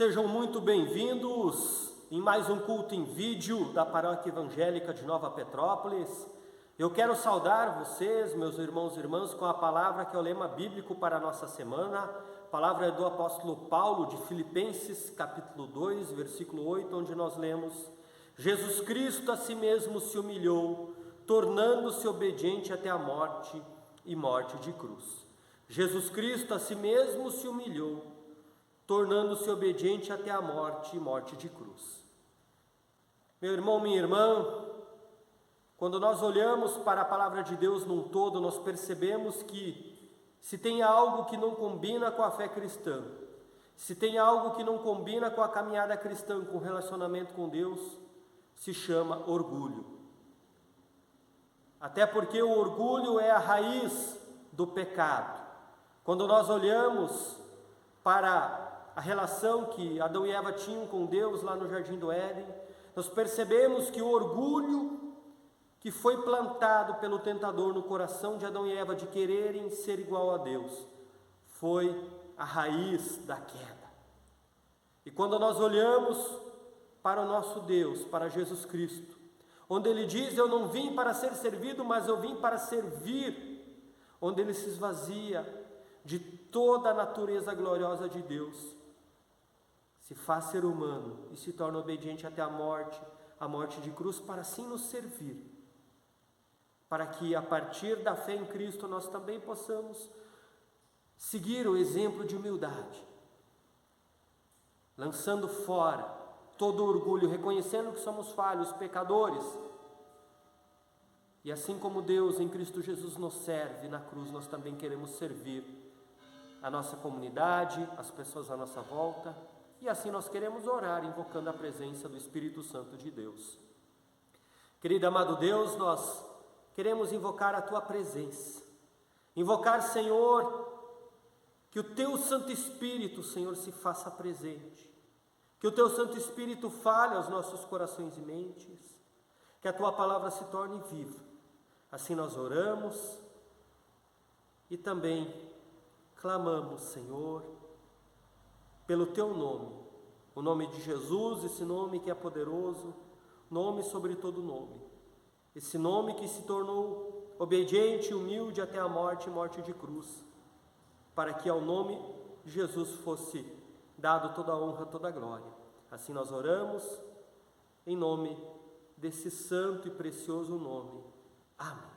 Sejam muito bem-vindos em mais um culto em vídeo da Paróquia Evangélica de Nova Petrópolis. Eu quero saudar vocês, meus irmãos e irmãs, com a palavra que é o lema bíblico para a nossa semana. A palavra é do apóstolo Paulo, de Filipenses, capítulo 2, versículo 8, onde nós lemos: Jesus Cristo a si mesmo se humilhou, tornando-se obediente até a morte e morte de cruz. Jesus Cristo a si mesmo se humilhou, tornando-se obediente até a morte e morte de cruz. Meu irmão, minha irmã, quando nós olhamos para a palavra de Deus num todo, nós percebemos que se tem algo que não combina com a fé cristã, se tem algo que não combina com a caminhada cristã, com o relacionamento com Deus, se chama orgulho. Até porque o orgulho é a raiz do pecado. Quando nós olhamos para a relação que Adão e Eva tinham com Deus lá no Jardim do Éden, nós percebemos que o orgulho que foi plantado pelo tentador no coração de Adão e Eva de quererem ser igual a Deus, foi a raiz da queda. E quando nós olhamos para o nosso Deus, para Jesus Cristo, onde Ele diz: eu não vim para ser servido, mas eu vim para servir, onde Ele se esvazia de toda a natureza gloriosa de Deus, se faz ser humano e se torna obediente até a morte de cruz, para assim nos servir, para que a partir da fé em Cristo nós também possamos seguir o exemplo de humildade, lançando fora todo o orgulho, reconhecendo que somos falhos, pecadores, e assim como Deus em Cristo Jesus nos serve na cruz, nós também queremos servir a nossa comunidade, as pessoas à nossa volta. E assim nós queremos orar, invocando a presença do Espírito Santo de Deus. Querido amado Deus, nós queremos invocar a Tua presença. Invocar, Senhor, que o Teu Santo Espírito, Senhor, se faça presente. Que o Teu Santo Espírito fale aos nossos corações e mentes. Que a Tua palavra se torne viva. Assim nós oramos e também clamamos, Senhor, pelo Teu nome, o nome de Jesus, esse nome que é poderoso, nome sobre todo nome, esse nome que se tornou obediente e humilde até a morte e morte de cruz, para que ao nome de Jesus fosse dado toda a honra, toda a glória. Assim nós oramos, em nome desse santo e precioso nome. Amém.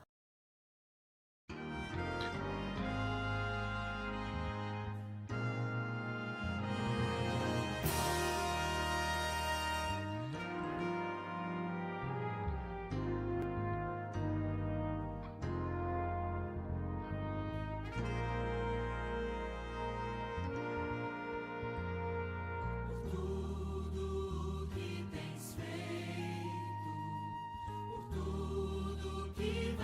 Que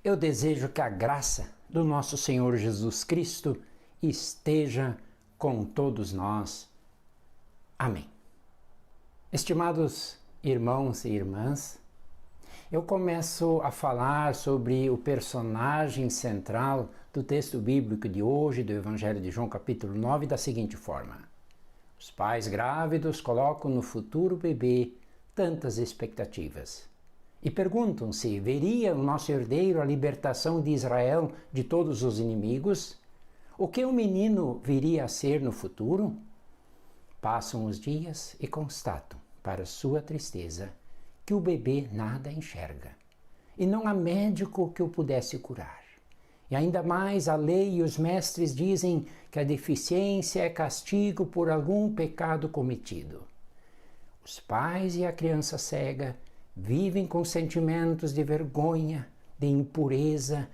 Eu desejo que a graça do nosso Senhor Jesus Cristo esteja com todos nós. Amém. Estimados irmãos e irmãs, eu começo a falar sobre o personagem central do texto bíblico de hoje, do Evangelho de João, capítulo 9, da seguinte forma: os pais grávidos colocam no futuro bebê tantas expectativas e perguntam se veria o nosso herdeiro a libertação de Israel de todos os inimigos, o que o menino viria a ser no futuro. Passam os dias e constatam, para sua tristeza, que o bebê nada enxerga e não há médico que o pudesse curar. E ainda mais a lei e os mestres dizem que a deficiência é castigo por algum pecado cometido. Os pais e a criança cega vivem com sentimentos de vergonha, de impureza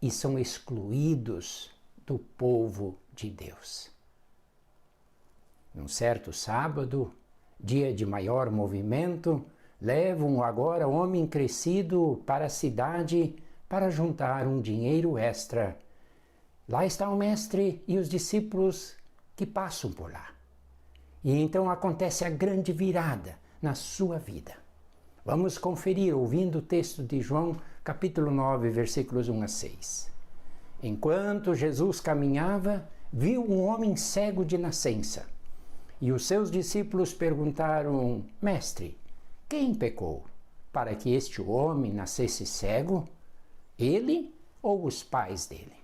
e são excluídos do povo de Deus. Num certo sábado, dia de maior movimento, levam agora o homem crescido para a cidade para juntar um dinheiro extra. Lá está o mestre e os discípulos que passam por lá. E então acontece a grande virada na sua vida. Vamos conferir ouvindo o texto de João, capítulo 9, versículos 1 a 6. Enquanto Jesus caminhava, viu um homem cego de nascença. E os seus discípulos perguntaram: Mestre, quem pecou para que este homem nascesse cego? Ele ou os pais dele?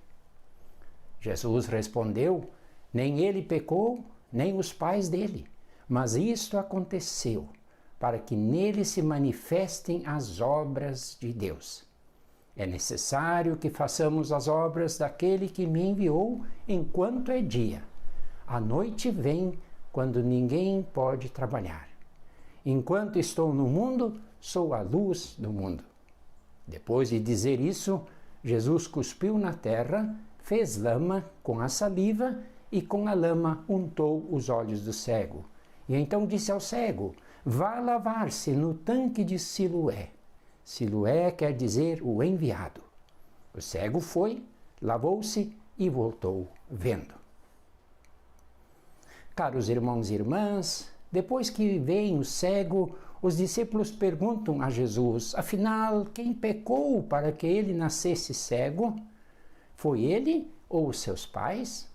Jesus respondeu: Nem ele pecou, nem os pais dele, mas isto aconteceu para que nele se manifestem as obras de Deus. É necessário que façamos as obras daquele que me enviou enquanto é dia. A noite vem quando ninguém pode trabalhar. Enquanto estou no mundo, sou a luz do mundo. Depois de dizer isso, Jesus cuspiu na terra, fez lama com a saliva e com a lama untou os olhos do cego. E então disse ao cego: vá lavar-se no tanque de Siloé. Siloé quer dizer o enviado. O cego foi, lavou-se e voltou vendo. Caros irmãos e irmãs, depois que veem o cego, os discípulos perguntam a Jesus: afinal, quem pecou para que ele nascesse cego? Foi ele ou os seus pais?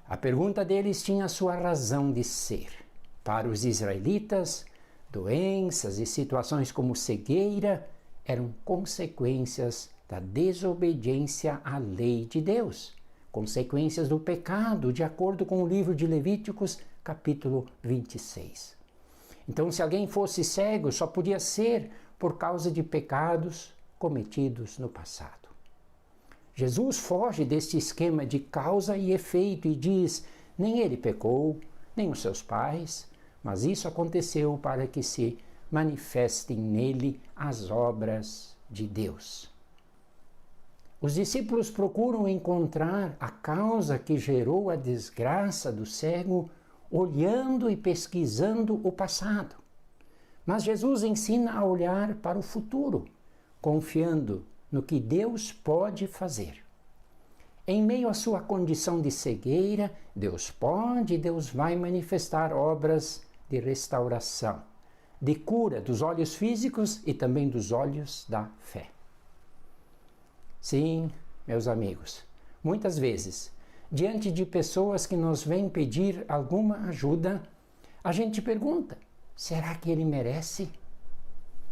A pergunta deles tinha sua razão de ser. Para os israelitas, doenças e situações como cegueira eram consequências da desobediência à lei de Deus, consequências do pecado, de acordo com o livro de Levíticos, capítulo 26. Então, se alguém fosse cego, só podia ser por causa de pecados cometidos no passado. Jesus foge deste esquema de causa e efeito e diz: nem ele pecou, nem os seus pais, mas isso aconteceu para que se manifestem nele as obras de Deus. Os discípulos procuram encontrar a causa que gerou a desgraça do cego, olhando e pesquisando o passado. Mas Jesus ensina a olhar para o futuro, confiando no que Deus pode fazer. Em meio à sua condição de cegueira, Deus pode e Deus vai manifestar obras de restauração, de cura dos olhos físicos e também dos olhos da fé. Sim, meus amigos, muitas vezes, diante de pessoas que nos vêm pedir alguma ajuda, a gente pergunta: será que ele merece?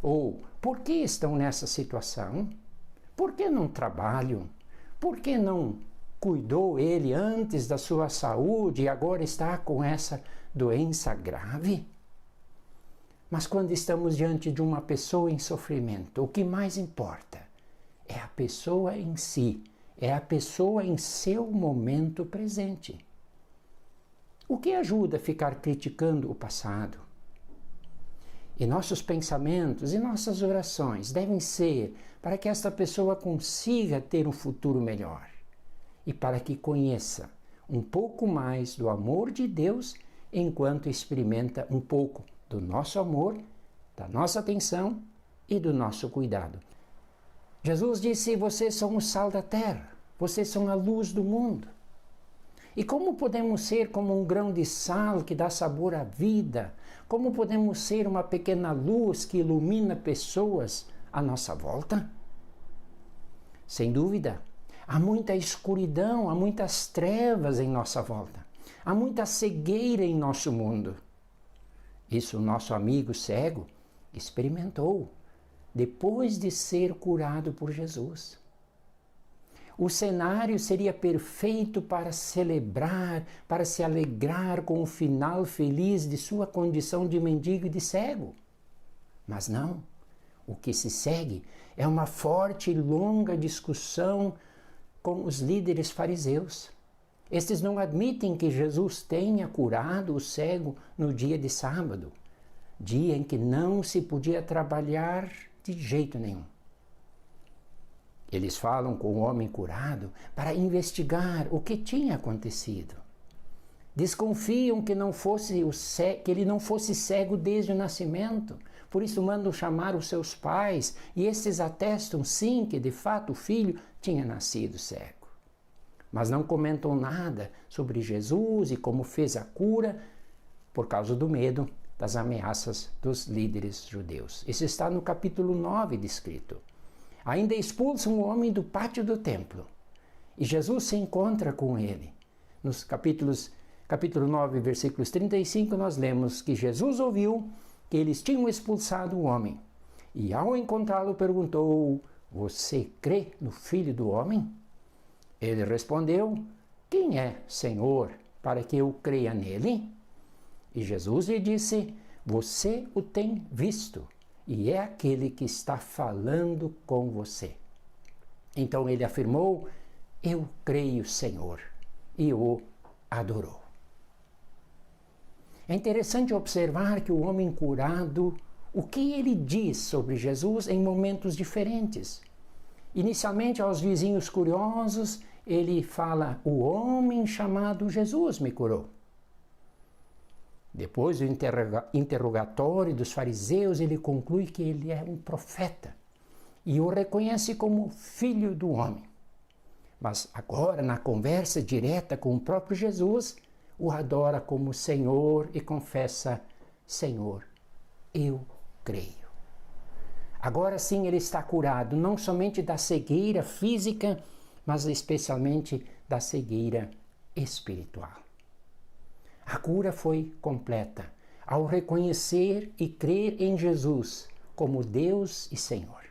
Ou, por que estão nessa situação? Por que não trabalham? Por que não cuidou ele antes da sua saúde e agora está com essa doença grave? Mas quando estamos diante de uma pessoa em sofrimento, o que mais importa é a pessoa em si, é a pessoa em seu momento presente. O que ajuda a ficar criticando o passado? E nossos pensamentos e nossas orações devem ser para que esta pessoa consiga ter um futuro melhor e para que conheça um pouco mais do amor de Deus enquanto experimenta um pouco do nosso amor, da nossa atenção e do nosso cuidado. Jesus disse: vocês são o sal da terra, vocês são a luz do mundo. E como podemos ser como um grão de sal que dá sabor à vida? Como podemos ser uma pequena luz que ilumina pessoas à nossa volta? Sem dúvida, há muita escuridão, há muitas trevas em nossa volta. Há muita cegueira em nosso mundo. Isso o nosso amigo cego experimentou depois de ser curado por Jesus. O cenário seria perfeito para celebrar, para se alegrar com o final feliz de sua condição de mendigo e de cego. Mas não. O que se segue é uma forte e longa discussão com os líderes fariseus. Estes não admitem que Jesus tenha curado o cego no dia de sábado, dia em que não se podia trabalhar de jeito nenhum. Eles falam com o homem curado para investigar o que tinha acontecido. Desconfiam que ele não fosse cego desde o nascimento, por isso mandam chamar os seus pais, e estes atestam sim que de fato o filho tinha nascido cego. Mas não comentam nada sobre Jesus e como fez a cura por causa do medo das ameaças dos líderes judeus. Isso está no capítulo 9 descrito. Ainda expulsam o homem do pátio do templo e Jesus se encontra com ele. Nos capítulo 9, versículos 35, nós lemos que Jesus ouviu que eles tinham expulsado o homem e ao encontrá-lo perguntou: você crê no Filho do Homem? Ele respondeu: quem é, Senhor, para que eu creia nele? E Jesus lhe disse: você o tem visto, e é aquele que está falando com você. Então ele afirmou: eu creio, Senhor, e o adorou. É interessante observar que o homem curado, o que ele diz sobre Jesus em momentos diferentes. Inicialmente, aos vizinhos curiosos, ele fala: o homem chamado Jesus me curou. Depois do interrogatório dos fariseus, ele conclui que ele é um profeta e o reconhece como filho do homem. Mas agora, na conversa direta com o próprio Jesus, o adora como Senhor e confessa: Senhor, eu creio. Agora sim ele está curado, não somente da cegueira física, mas especialmente da cegueira espiritual. A cura foi completa ao reconhecer e crer em Jesus como Deus e Senhor.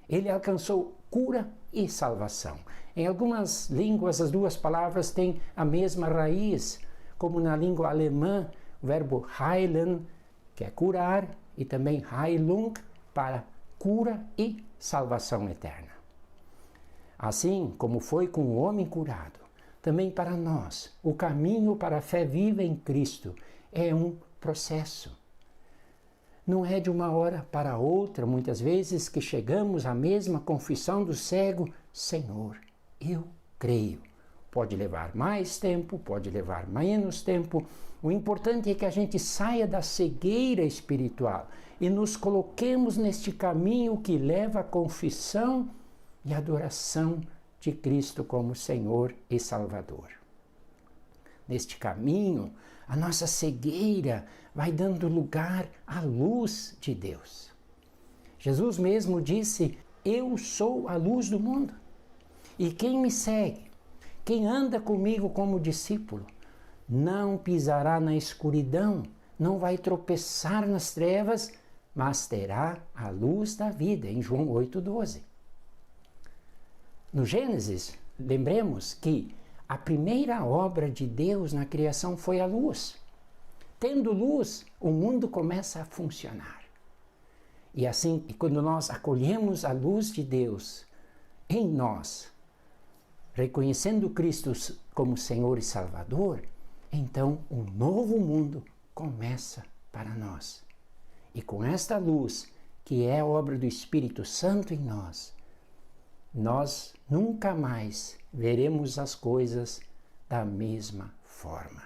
Ele alcançou cura e salvação. Em algumas línguas, as duas palavras têm a mesma raiz, como na língua alemã, o verbo heilen, que é curar, e também Heilung, para cura e salvação eterna. Assim como foi com o homem curado, também para nós, o caminho para a fé viva em Cristo é um processo. Não é de uma hora para outra, muitas vezes, que chegamos à mesma confissão do cego: Senhor, eu creio. Pode levar mais tempo, pode levar menos tempo. O importante é que a gente saia da cegueira espiritual e nos coloquemos neste caminho que leva à confissão e adoração de Cristo como Senhor e Salvador. Neste caminho, a nossa cegueira vai dando lugar à luz de Deus. Jesus mesmo disse: eu sou a luz do mundo. E quem me segue, quem anda comigo como discípulo, não pisará na escuridão, não vai tropeçar nas trevas, mas terá a luz da vida, em João 8,12. No Gênesis, lembremos que a primeira obra de Deus na criação foi a luz. Tendo luz, o mundo começa a funcionar. E assim, quando nós acolhemos a luz de Deus em nós, reconhecendo Cristo como Senhor e Salvador, então um novo mundo começa para nós. E com esta luz, que é a obra do Espírito Santo em nós nunca mais veremos as coisas da mesma forma.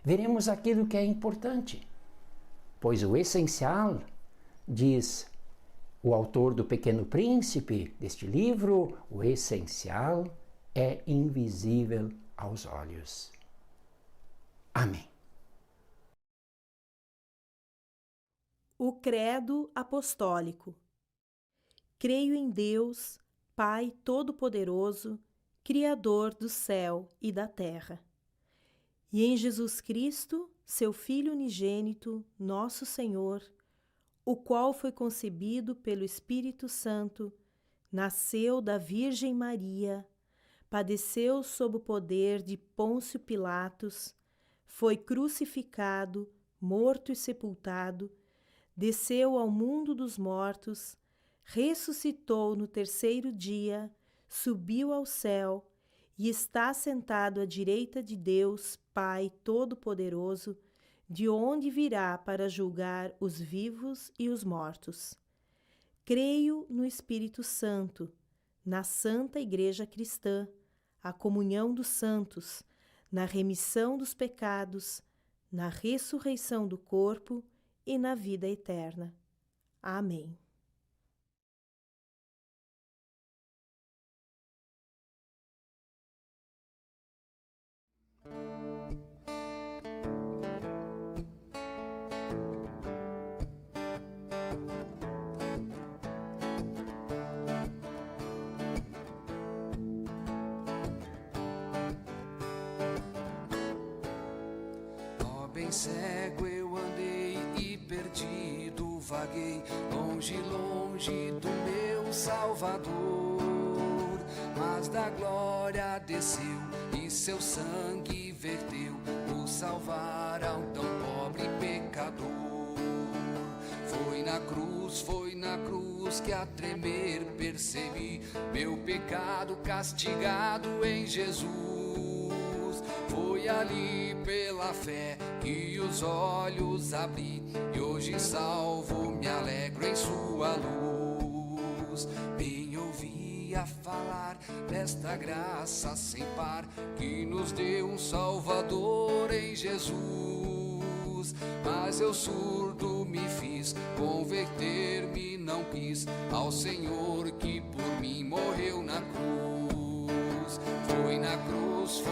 Veremos aquilo que é importante, pois o essencial, diz o autor do Pequeno Príncipe, deste livro, o essencial é invisível aos olhos. Amém. O Credo Apostólico. Creio em Deus, Pai Todo-Poderoso, Criador do céu e da terra, e em Jesus Cristo, seu Filho unigênito, nosso Senhor, o qual foi concebido pelo Espírito Santo, nasceu da Virgem Maria, padeceu sob o poder de Pôncio Pilatos, foi crucificado, morto e sepultado, desceu ao mundo dos mortos, ressuscitou no terceiro dia, subiu ao céu e está sentado à direita de Deus, Pai Todo-Poderoso, de onde virá para julgar os vivos e os mortos. Creio no Espírito Santo, na Santa Igreja Cristã, a comunhão dos santos, na remissão dos pecados, na ressurreição do corpo e na vida eterna. Amém. Bem cego eu andei e perdido vaguei, longe, longe do meu Salvador. Mas da glória desceu e seu sangue verteu, por salvar a um tão pobre pecador. Foi na cruz que a tremer percebi meu pecado castigado em Jesus. Foi ali pela fé que os olhos abri, e hoje salvo me alegro em sua luz. Bem ouvia falar desta graça sem par, que nos deu um Salvador em Jesus. Mas eu surdo me fiz, converter-me não quis ao Senhor que por mim morreu na cruz. Foi na cruz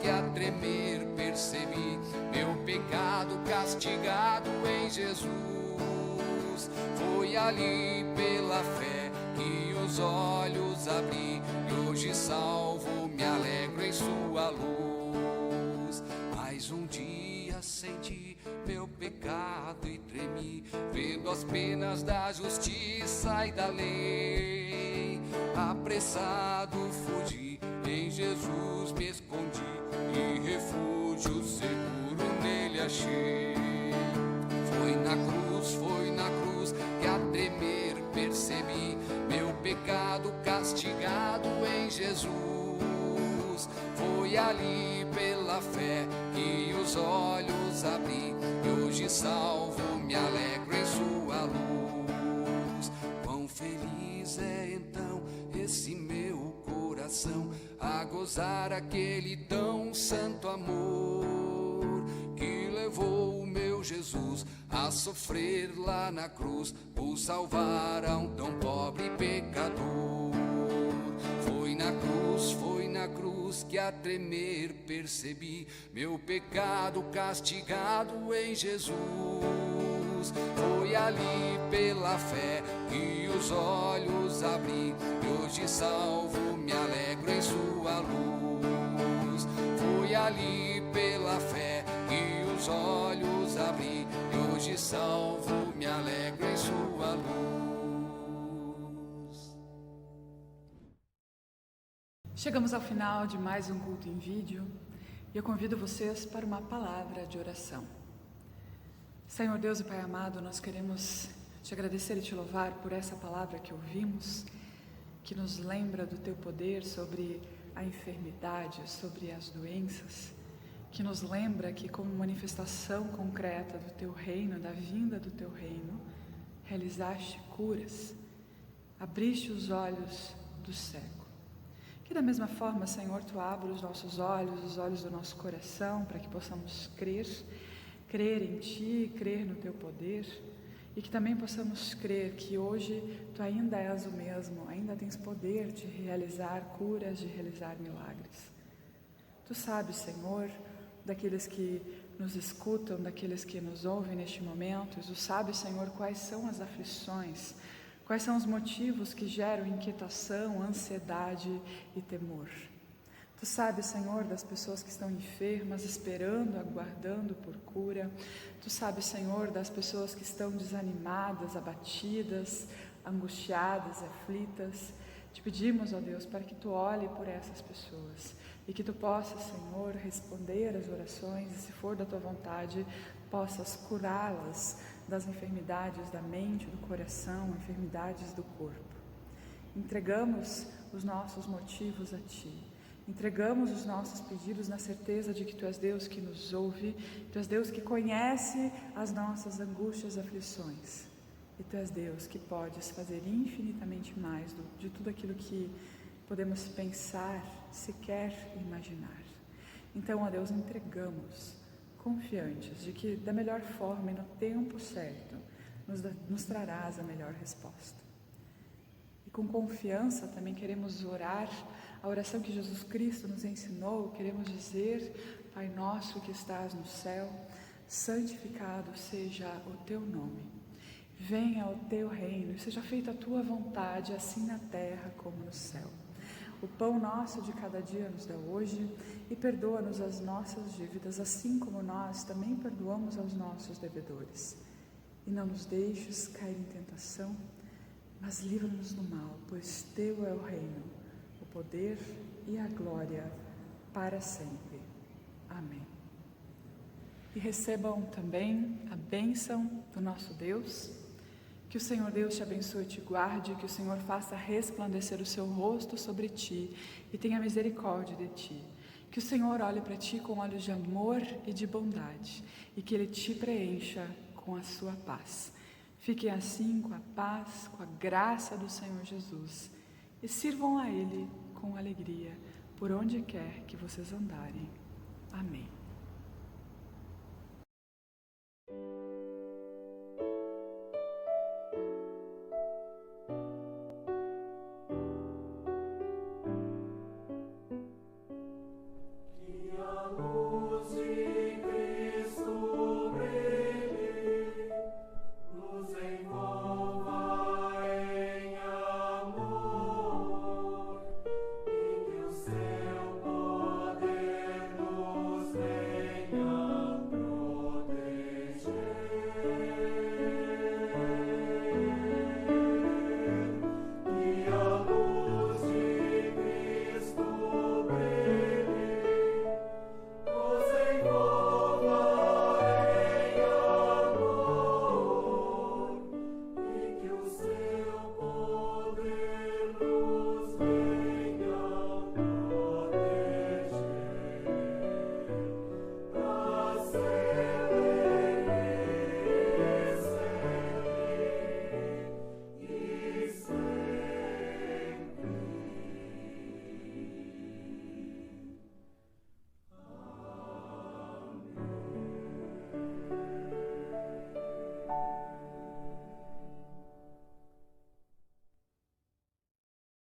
que a tremer percebi meu pecado castigado em Jesus. Foi ali pela fé que os olhos abri, e hoje salvo me alegro em sua luz. Mais um dia senti meu pecado e tremi, vendo as penas da justiça e da lei. Apressado fugi, em Jesus me escondi, e refúgio seguro nele achei. Foi na cruz que a tremer percebi meu pecado castigado em Jesus. Foi ali pela fé que os olhos abri, e hoje salvo me alegro em sua luz. Quão feliz é então esse meu coração, a gozar aquele tão santo amor, que levou o meu Jesus a sofrer lá na cruz, por salvar a um tão pobre pecador. Foi na cruz que a tremer percebi meu pecado castigado em Jesus. Foi ali pela fé que os olhos abri, e hoje salvo me alegro em sua luz. Foi ali pela fé que os olhos abri, e hoje salvo me alegro em sua luz. Chegamos ao final de mais um culto em vídeo e eu convido vocês para uma palavra de oração. Senhor Deus e Pai amado, nós queremos te agradecer e te louvar por essa palavra que ouvimos, que nos lembra do teu poder sobre a enfermidade, sobre as doenças, que nos lembra que como manifestação concreta do teu reino, da vinda do teu reino, realizaste curas, abriste os olhos do cego. Que da mesma forma, Senhor, tu abra os nossos olhos, os olhos do nosso coração, para que possamos crer em ti, crer no teu poder, e que também possamos crer que hoje Tu ainda és o mesmo, ainda tens poder de realizar curas, de realizar milagres. Tu sabes, Senhor, daqueles que nos escutam, daqueles que nos ouvem neste momento, Tu sabes, Senhor, quais são as aflições, quais são os motivos que geram inquietação, ansiedade e temor. Tu sabes, Senhor, das pessoas que estão enfermas, esperando, aguardando por cura. Tu sabes, Senhor, das pessoas que estão desanimadas, abatidas, angustiadas, aflitas. Te pedimos, ó Deus, para que Tu olhe por essas pessoas e que Tu possas, Senhor, responder às orações e, se for da Tua vontade, possas curá-las das enfermidades da mente, do coração, enfermidades do corpo. Entregamos os nossos motivos a Ti. Entregamos os nossos pedidos na certeza de que Tu és Deus que nos ouve, Tu és Deus que conhece as nossas angústias e aflições. E Tu és Deus que podes fazer infinitamente mais de tudo aquilo que podemos pensar, sequer imaginar. Então, ó Deus, entregamos, confiantes de que da melhor forma e no tempo certo nos trarás a melhor resposta. E com confiança também queremos orar a oração que Jesus Cristo nos ensinou. Queremos dizer: Pai nosso que estás no céu, santificado seja o Teu nome. Venha o Teu reino e seja feita a Tua vontade, assim na terra como no céu. O pão nosso de cada dia nos dá hoje e perdoa-nos as nossas dívidas, assim como nós também perdoamos aos nossos devedores. E não nos deixes cair em tentação, mas livra-nos do mal, pois Teu é o reino, o poder e a glória para sempre. Amém. E recebam também a bênção do nosso Deus. Que o Senhor Deus te abençoe e te guarde, que o Senhor faça resplandecer o seu rosto sobre ti e tenha misericórdia de ti. Que o Senhor olhe para ti com olhos de amor e de bondade e que Ele te preencha com a sua paz. Fiquem assim com a paz, com a graça do Senhor Jesus e sirvam a Ele com alegria por onde quer que vocês andarem. Amém.